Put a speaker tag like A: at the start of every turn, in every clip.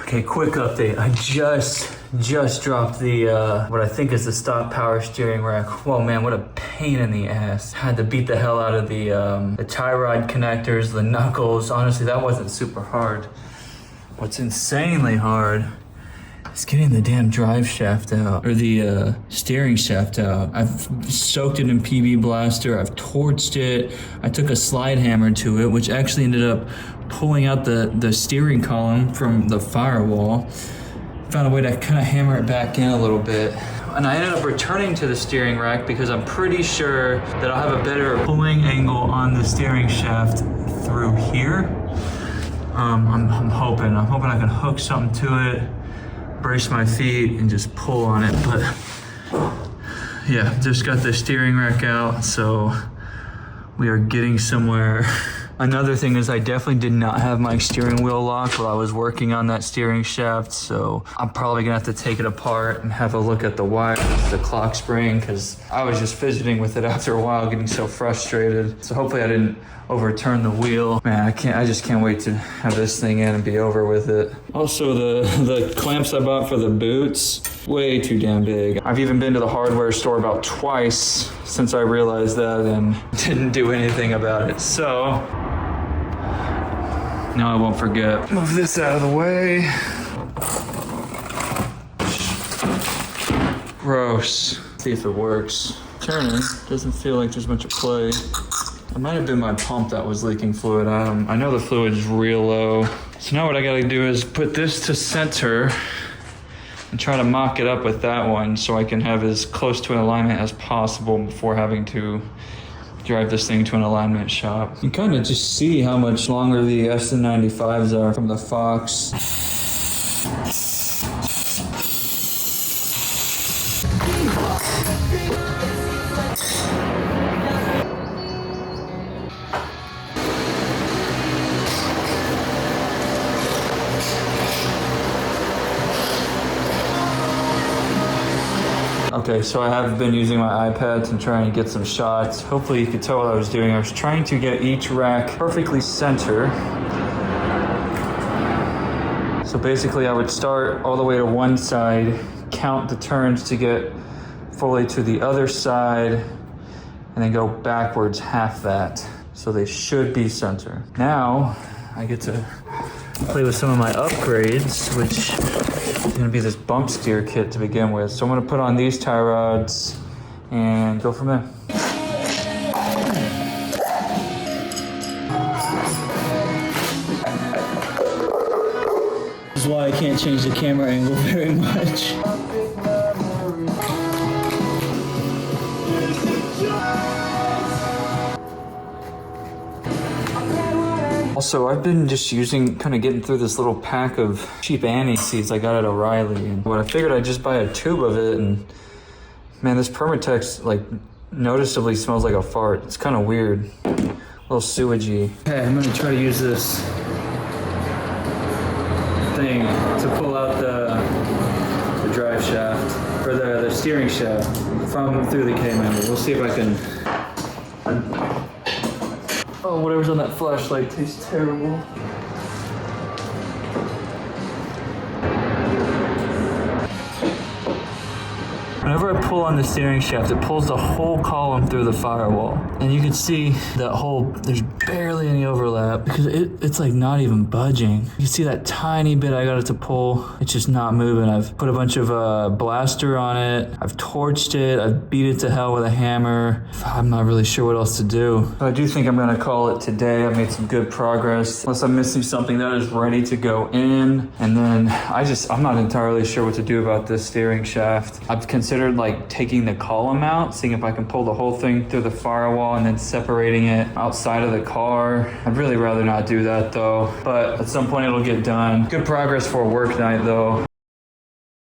A: Okay, quick update. I just dropped the, what I think is the stock power steering rack. Whoa, man, what a pain in the ass. Had to beat the hell out of the tie rod connectors, the knuckles. Honestly, that wasn't super hard. What's insanely hard is getting the damn drive shaft out, or the steering shaft out. I've soaked it in PB Blaster, I've torched it. I took a slide hammer to it, which actually ended up pulling out the steering column from the firewall. Found a way to kind of hammer it back in a little bit. And I ended up returning to the steering rack because I'm pretty sure that I'll have a better pulling angle on the steering shaft through here. I'm hoping I can hook something to it, brace my feet, and just pull on it. But yeah, just got the steering rack out, so we are getting somewhere. Another thing is I definitely did not have my steering wheel locked while I was working on that steering shaft, so I'm probably gonna have to take it apart and have a look at the wire, the clock spring, because I was just fidgeting with it after a while, getting so frustrated. So hopefully I didn't overturn the wheel. Man, I just can't wait to have this thing in and be over with it. Also, the clamps I bought for the boots, way too damn big. I've even been to the hardware store about twice since I realized that and didn't do anything about it. So now I won't forget. Move this out of the way. Gross. See if it works. Turning, doesn't feel like there's much of play. It might have been my pump that was leaking fluid. I know the fluid is real low. So now what I gotta do is put this to center and try to mock it up with that one so I can have as close to an alignment as possible before having to drive this thing to an alignment shop. You can kind of just see how much longer the SN95s are from the Fox. Okay, so I have been using my iPad to try and get some shots. Hopefully you could tell what I was doing. I was trying to get each rack perfectly center. So basically I would start all the way to one side, count the turns to get fully to the other side, and then go backwards half that. So they should be center. Now I get to play with some of my upgrades, which is gonna be this bump steer kit to begin with. So I'm gonna put on these tie rods and go from there. This is why I can't change the camera angle very much. Also, I've been just kind of getting through this little pack of cheap Annie seeds I got at O'Reilly. And what I figured I'd just buy a tube of it, and man, this Permatex like noticeably smells like a fart. It's kind of weird, a little sewagey. Okay, I'm gonna try to use this thing to pull out the drive shaft, or the steering shaft through the K-member. We'll see if I can. Oh, whatever's on that flashlight tastes terrible. Whenever I pull on the steering shaft, it pulls the whole column through the firewall. And you can see that there's barely any overlap because it's like not even budging. You can see that tiny bit I got it to pull. It's just not moving. I've put a bunch of blaster on it. I've torched it. I've beat it to hell with a hammer. I'm not really sure what else to do. I do think I'm gonna call it today. I've made some good progress. Unless I'm missing something that is ready to go in. And then I'm not entirely sure what to do about this steering shaft. I've considered like taking the column out, seeing if I can pull the whole thing through the firewall and then separating it outside of the car. I'd really rather not do that though, but at some point it'll get done. Good progress for a work night though.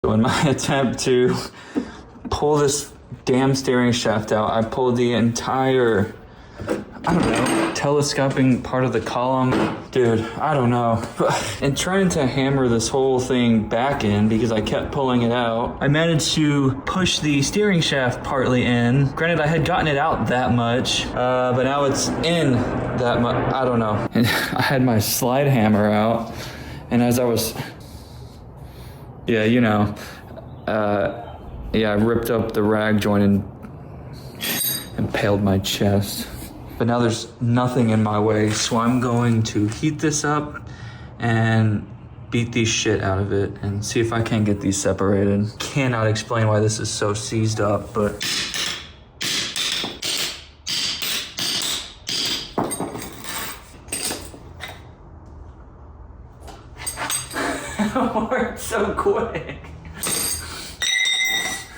A: In my attempt to pull this damn steering shaft out, I pulled the entire, I don't know, telescoping part of the column. Dude, I don't know. And trying to hammer this whole thing back in because I kept pulling it out, I managed to push the steering shaft partly in. Granted, I had gotten it out that much, but now it's in that much. I don't know. And I had my slide hammer out, and as I was Yeah, you know, yeah, I ripped up the rag joint and impaled my chest. But now there's nothing in my way, so I'm going to heat this up and beat the shit out of it and see if I can get these separated. Cannot explain why this is so seized up, but it worked so quick.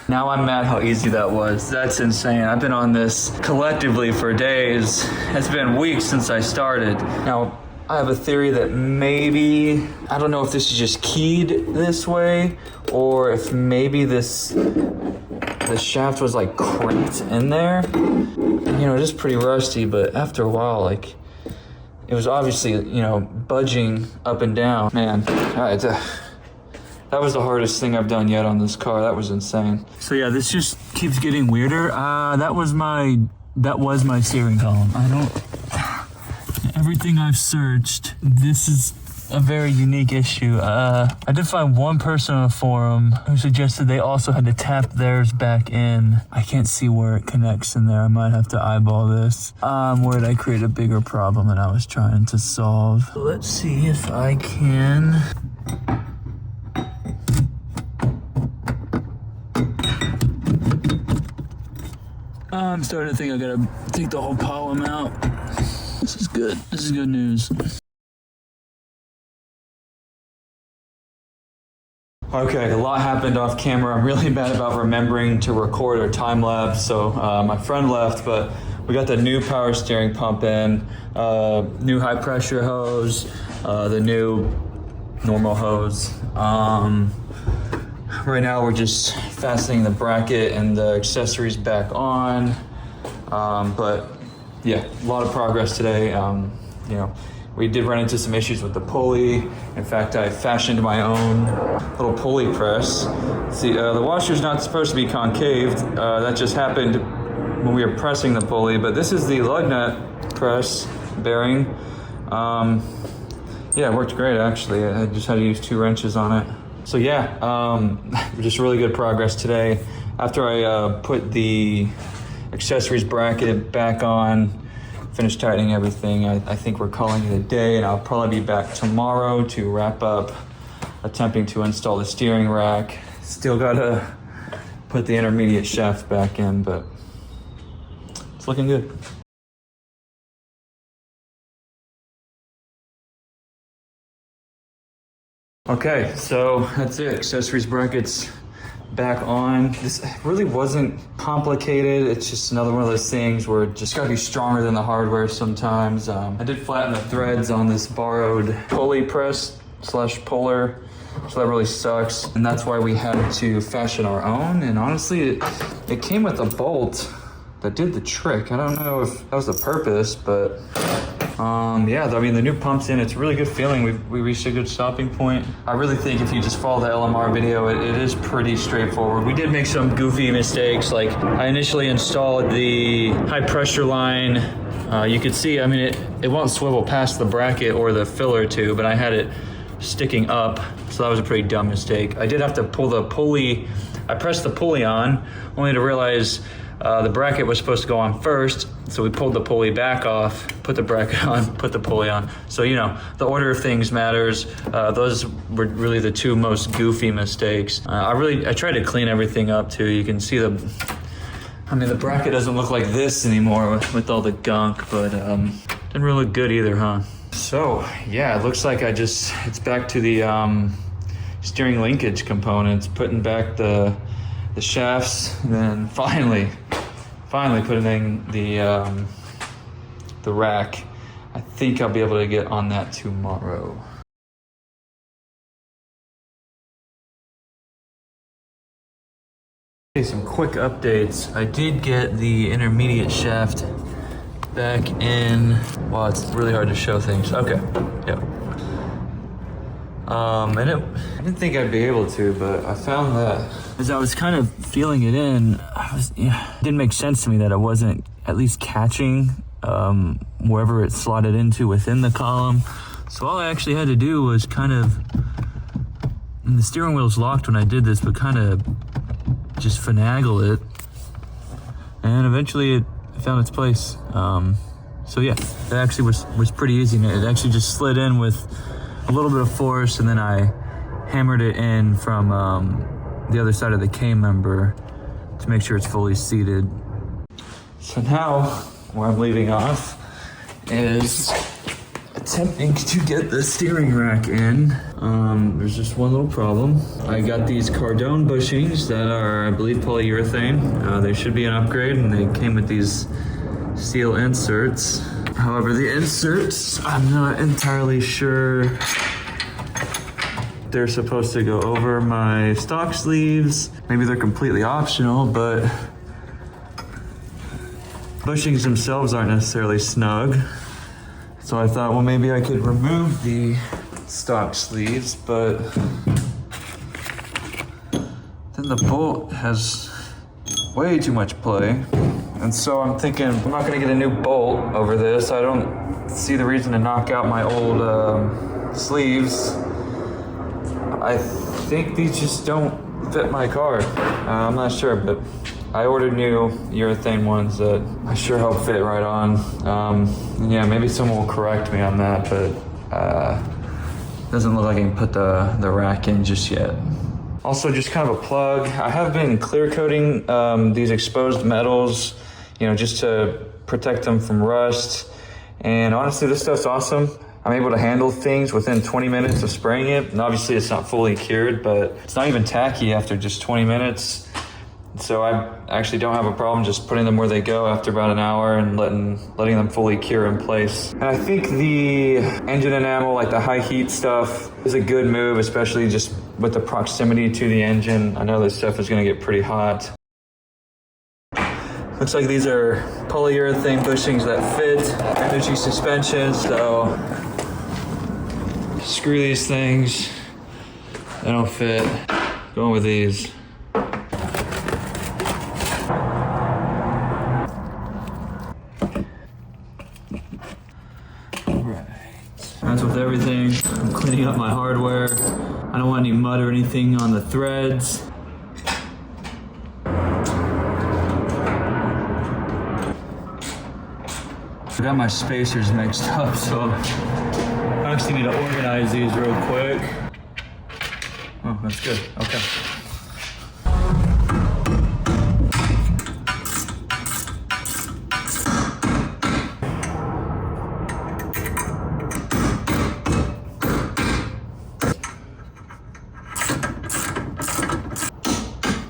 A: Now I'm mad how easy that was. That's insane. I've been on this collectively for days. It's been weeks since I started. Now, I have a theory that maybe, I don't know if this is just keyed this way or if maybe the shaft was like cranked in there. You know, it is pretty rusty, but after a while, like, it was obviously, you know, budging up and down. Man, that was the hardest thing I've done yet on this car. That was insane. So yeah, this just keeps getting weirder. That was my steering column. Everything I've searched, this is a very unique issue. I did find one person on a forum who suggested they also had to tap theirs back in. I can't see where it connects in there. I might have to eyeball this. Where did I create a bigger problem than I was trying to solve? Let's see if I can. I'm starting to think I gotta take the whole column out. This is good. This is good news. Okay, a lot happened off camera. I'm really bad about remembering to record or time lapse, so my friend left, but we got the new power steering pump in, new high pressure hose, the new normal hose. Right now we're just fastening the bracket and the accessories back on, but yeah, a lot of progress today. You know, we did run into some issues with the pulley. In fact, I fashioned my own little pulley press. See, the washer's not supposed to be concaved. That just happened when we were pressing the pulley, but this is the lug nut press bearing. Yeah, it worked great actually. I just had to use 2 wrenches on it. So yeah, just really good progress today. After I put the accessories bracket back on, finished tightening everything, I think we're calling it a day, and I'll probably be back tomorrow to wrap up attempting to install the steering rack. Still gotta put the intermediate shaft back in, but it's looking good. Okay, so that's it. Accessories brackets back on. This really wasn't complicated. It's just another one of those things where it just gotta be stronger than the hardware sometimes. I did flatten the threads on this borrowed pulley press / puller, so that really sucks. And that's why we had to fashion our own. And honestly, it came with a bolt that did the trick. I don't know if that was the purpose, but yeah, I mean, the new pump's in. It's a really good feeling. We reached a good stopping point. I really think if you just follow the LMR video, it is pretty straightforward. We did make some goofy mistakes. Like, I initially installed the high pressure line. You could see, I mean, it won't swivel past the bracket or the filler tube, and I had it sticking up, so that was a pretty dumb mistake. I did have to pull the pulley. I pressed the pulley on, only to realize the bracket was supposed to go on first, so we pulled the pulley back off, put the bracket on, put the pulley on. So, you know, the order of things matters. Those were really the 2 most goofy mistakes. I tried to clean everything up too. You can see the bracket doesn't look like this anymore with all the gunk, but didn't really look good either, huh? So, yeah, it looks like it's back to the steering linkage components, putting back the shafts, and then finally putting in the rack. I think I'll be able to get on that tomorrow. Okay, some quick updates. I did get the intermediate shaft back in. Wow, it's really hard to show things. Okay, yep. And I didn't think I'd be able to, but I found that as I was kind of feeling it in, it didn't make sense to me that it wasn't at least catching wherever it slotted into within the column. So all I actually had to do was kind of And the steering wheel's locked when I did this, but kind of just finagle it. And eventually it found its place. So yeah, it actually was pretty easy. And it actually just slid in with a little bit of force, and then I hammered it in from the other side of the K-member to make sure it's fully seated. So now, where I'm leaving off is attempting to get the steering rack in. There's just one little problem. I got these Cardone bushings that are, I believe, polyurethane. They should be an upgrade, and they came with these steel inserts. However, the inserts, I'm not entirely sure they're supposed to go over my stock sleeves. Maybe they're completely optional, but bushings themselves aren't necessarily snug. So I thought, well, maybe I could remove the stock sleeves, but then the bolt has way too much play. And so I'm thinking, I'm not gonna get a new bolt over this. I don't see the reason to knock out my old sleeves. I think these just don't fit my car. I'm not sure, but I ordered new urethane ones that I sure hope fit right on. Yeah, maybe someone will correct me on that, but doesn't look like I can put the rack in just yet. Also, just kind of a plug, I have been clear coating these exposed metals, you know, just to protect them from rust. And honestly, this stuff's awesome. I'm able to handle things within 20 minutes of spraying it. And obviously it's not fully cured, but it's not even tacky after just 20 minutes. So I actually don't have a problem just putting them where they go after about an hour and letting them fully cure in place. And I think the engine enamel, like the high heat stuff, is a good move, especially just with the proximity to the engine. I know this stuff is gonna get pretty hot. Looks like these are polyurethane bushings that fit energy suspension, so screw these things. They don't fit. Going with these. As with everything, I'm cleaning up my hardware. I don't want any mud or anything on the threads. I got my spacers mixed up, so I actually need to organize these real quick. Oh, that's good, okay.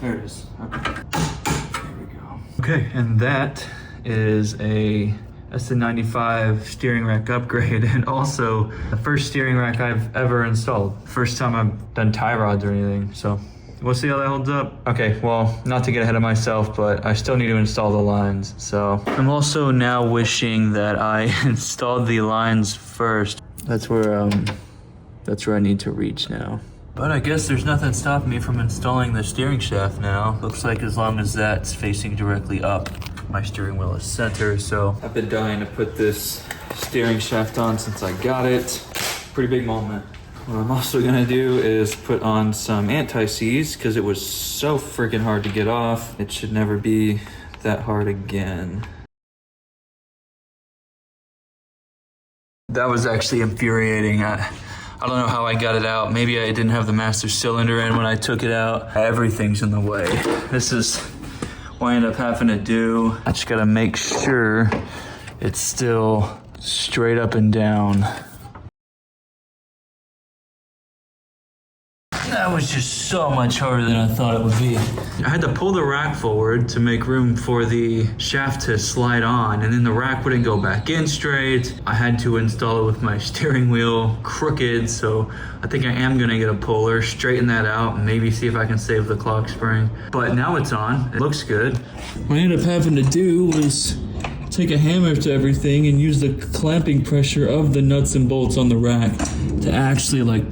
A: There it is, okay. There we go. Okay, and that is a S95 steering rack upgrade, and also the first steering rack I've ever installed. First time I've done tie rods or anything, so we'll see how that holds up. Okay, well, not to get ahead of myself, but I still need to install the lines, so. I'm also now wishing that I installed the lines first. That's where I need to reach now. But I guess there's nothing stopping me from installing the steering shaft now. Looks like as long as that's facing directly up, my steering wheel is center, so I've been dying to put this steering shaft on since I got it. Pretty big moment. What I'm also gonna do is put on some anti-seize because it was so freaking hard to get off. It should never be that hard again. That was actually infuriating. I don't know how I got it out. Maybe I didn't have the master cylinder in when I took it out. Everything's in the way. This is what I end up having to do. I just gotta make sure it's still straight up and down. That was just so much harder than I thought it would be. I had to pull the rack forward to make room for the shaft to slide on, and then the rack wouldn't go back in straight. I had to install it with my steering wheel crooked, so I think I am gonna get a puller, straighten that out, and maybe see if I can save the clock spring. But now it's on, it looks good. What I ended up having to do was take a hammer to everything and use the clamping pressure of the nuts and bolts on the rack to actually like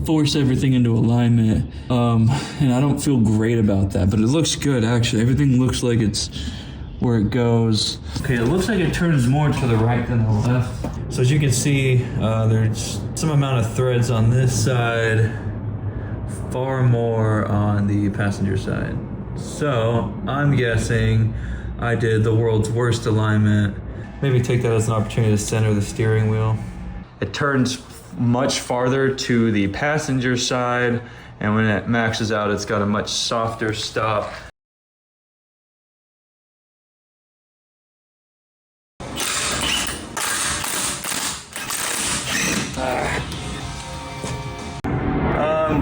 A: force everything into alignment. And I don't feel great about that, but it looks good actually. Everything looks like it's where it goes. Okay, it looks like it turns more to the right than the left. So as you can see, there's some amount of threads on this side far more on the passenger side. So I'm guessing I did the world's worst alignment. Maybe take that as an opportunity to center the steering wheel. It turns much farther to the passenger side, and when it maxes out, it's got a much softer stop.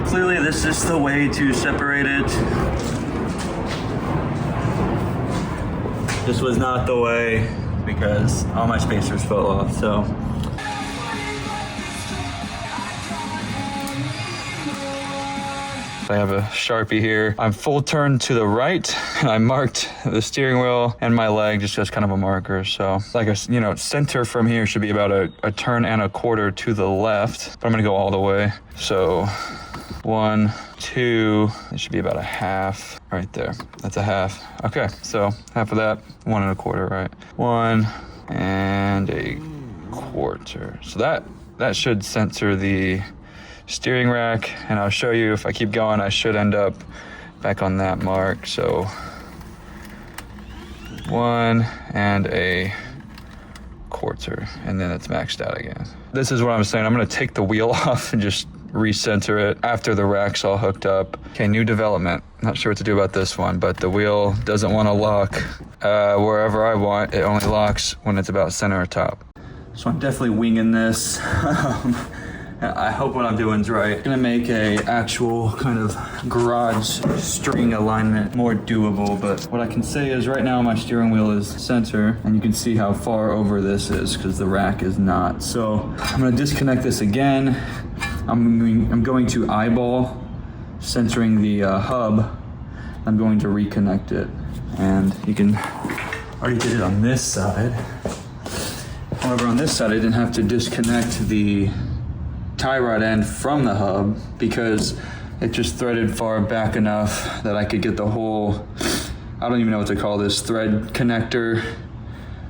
A: Clearly this is the way to separate it. This was not the way because all my spacers fell off, so. I have a Sharpie here. I'm full turn to the right, and I marked the steering wheel and my leg just as kind of a marker. So like center from here should be about a turn and a quarter to the left, but I'm gonna go all the way. So 1, 2, it should be about a half right there. That's a half. Okay, so half of that, 1 and a quarter, right? 1 and a quarter. So that should center the steering rack, and I'll show you if I keep going, I should end up back on that mark. So 1 and a quarter, and then it's maxed out again. This is what I'm saying. I'm gonna take the wheel off and just recenter it after the rack's all hooked up. Okay, new development. Not sure what to do about this one, but the wheel doesn't want to lock wherever I want. It only locks when it's about center or top. So I'm definitely winging this. I hope what I'm doing is right. I'm gonna make a actual kind of garage string alignment more doable, but what I can say is right now my steering wheel is center, and you can see how far over this is because the rack is not. So I'm gonna disconnect this again. I'm going to eyeball centering the hub. I'm going to reconnect it, and you can already did it on this side. However, on this side I didn't have to disconnect the tie rod end from the hub because it just threaded far back enough that I could get the whole, I don't even know what to call this, thread connector.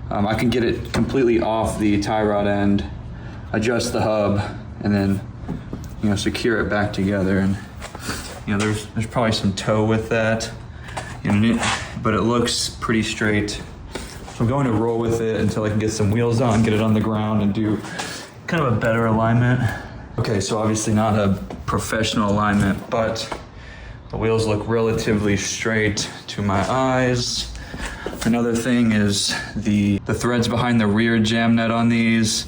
A: I can get it completely off the tie rod end, adjust the hub, and then secure it back together. And there's probably some toe with that, but it looks pretty straight. So I'm going to roll with it until I can get some wheels on, get it on the ground, and do kind of a better alignment. Okay, so obviously not a professional alignment, but the wheels look relatively straight to my eyes. Another thing is the threads behind the rear jam net on these,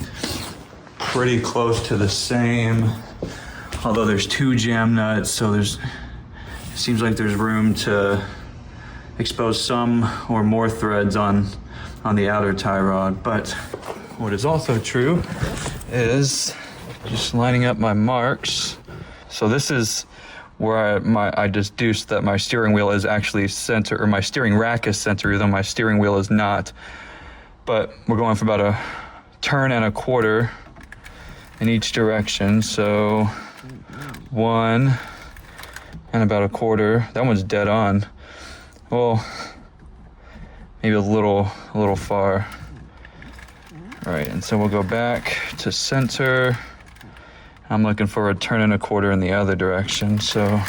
A: pretty close to the same. Although there's 2 jam nuts, so it seems like there's room to expose some or more threads on the outer tie rod. But what is also true is just lining up my marks. So this is where I deduced that my steering wheel is actually center, or my steering rack is center, though my steering wheel is not. But we're going for about a turn and a quarter in each direction. So 1 and about a quarter. That one's dead on. Well, maybe a little far. All right, and so we'll go back to center. I'm looking for a turn and a quarter in the other direction. So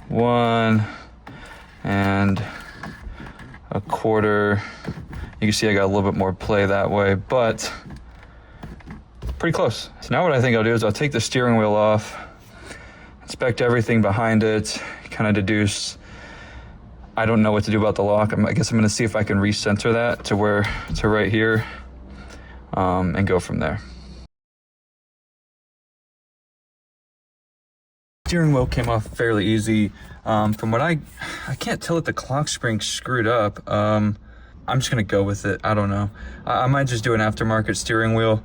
A: 1 and a quarter. You can see I got a little bit more play that way, but pretty close. So now what I think I'll do is I'll take the steering wheel off, inspect everything behind it, kind of deduce. I don't know what to do about the lock. I guess I'm gonna see if I can recenter that to right here, and go from there. Steering wheel came off fairly easy. From what I can't tell if the clock spring's screwed up. I'm just gonna go with it. I don't know. I might just do an aftermarket steering wheel.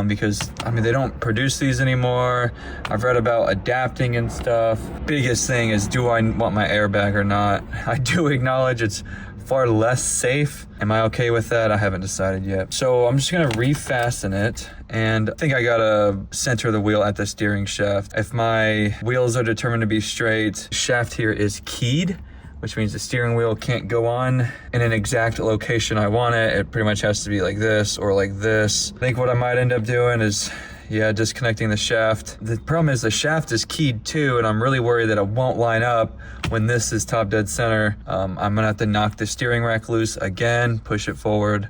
A: Because they don't produce these anymore. I've read about adapting and stuff. Biggest thing is, do I want my airbag or not? I do acknowledge it's far less safe. Am I okay with that? I haven't decided yet. So I'm just gonna refasten it, and I think I gotta center the wheel at the steering shaft. If my wheels are determined to be straight, shaft here is keyed, which means the steering wheel can't go on in an exact location I want it. It pretty much has to be like this or like this. I think what I might end up doing is, Yeah, disconnecting the shaft. The problem is the shaft is keyed too, and I'm really worried that it won't line up when this is top dead center. I'm gonna have to knock the steering rack loose again, push it forward.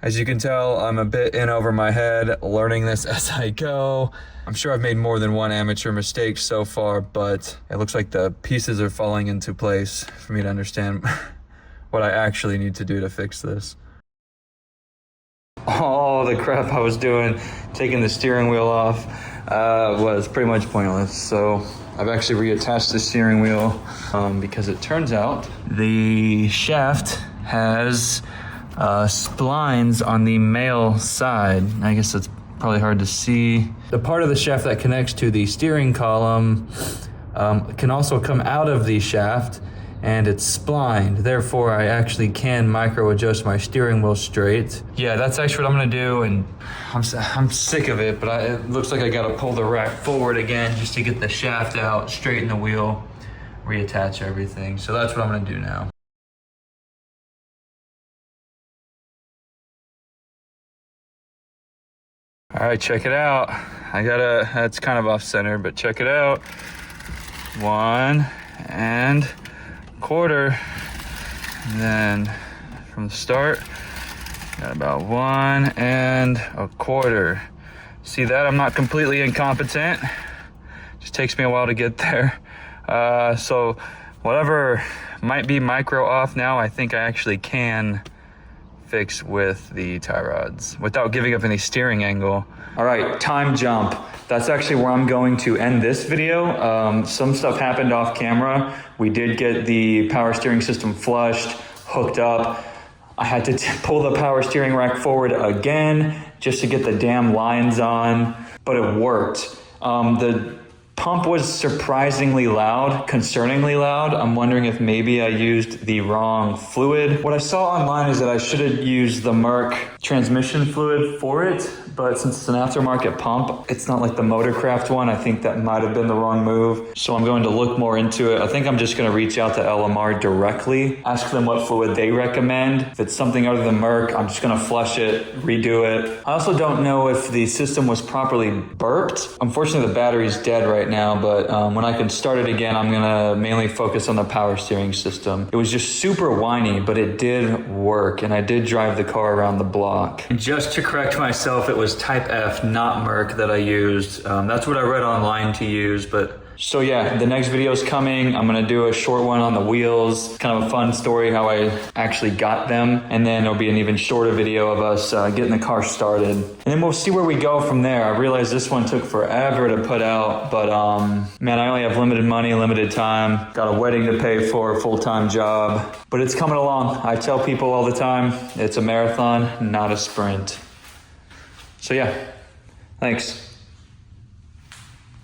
A: As you can tell, I'm a bit in over my head, learning this as I go. I'm sure I've made more than one amateur mistake so far, but it looks like the pieces are falling into place for me to understand what I actually need to do to fix this. All the crap I was doing, taking the steering wheel off, was pretty much pointless. So I've actually reattached the steering wheel because it turns out the shaft has splines on the male side. I guess it's probably hard to see. The part of the shaft that connects to the steering column can also come out of the shaft, and it's splined. Therefore, I actually can micro adjust my steering wheel straight. Yeah, that's actually what I'm gonna do, and I'm sick of it, but it looks like I gotta pull the rack forward again just to get the shaft out, straighten the wheel, reattach everything. So that's what I'm gonna do now. All right, check it out. That's kind of off center, but check it out. 1 1/4. And then from the start, got about 1 1/4. See that? I'm not completely incompetent. Just takes me a while to get there. So whatever might be micro off now, I think I actually can fix with the tie rods without giving up any steering angle. All right, time jump. That's actually where I'm going to end this video. Some stuff happened off camera. We did get the power steering system flushed, hooked up. I had to pull the power steering rack forward again just to get the damn lines on, but it worked. The pump was surprisingly loud, concerningly loud. I'm wondering if maybe I used the wrong fluid. What I saw online is that I should have used the Merc transmission fluid for it, but since it's an aftermarket pump, it's not like the Motorcraft one. I think that might have been the wrong move. So I'm going to look more into it. I think I'm just gonna reach out to LMR directly, ask them what fluid they recommend. If it's something other than Merc, I'm just gonna flush it, redo it. I also don't know if the system was properly burped. Unfortunately, the battery's dead right now, but when I can start it again, I'm gonna mainly focus on the power steering system. It was just super whiny, but it did work, and I did drive the car around the block. Just to correct myself, it was Type F, not Merc, that I used. That's what I read online to use, but so yeah, the next video is coming. I'm gonna do a short one on the wheels, kind of a fun story how I actually got them, and then there'll be an even shorter video of us getting the car started. And then we'll see where we go from there. I realized this one took forever to put out, but man, I only have limited money, limited time. Got a wedding to pay for, a full-time job, but it's coming along. I tell people all the time, it's a marathon, not a sprint. So yeah, thanks.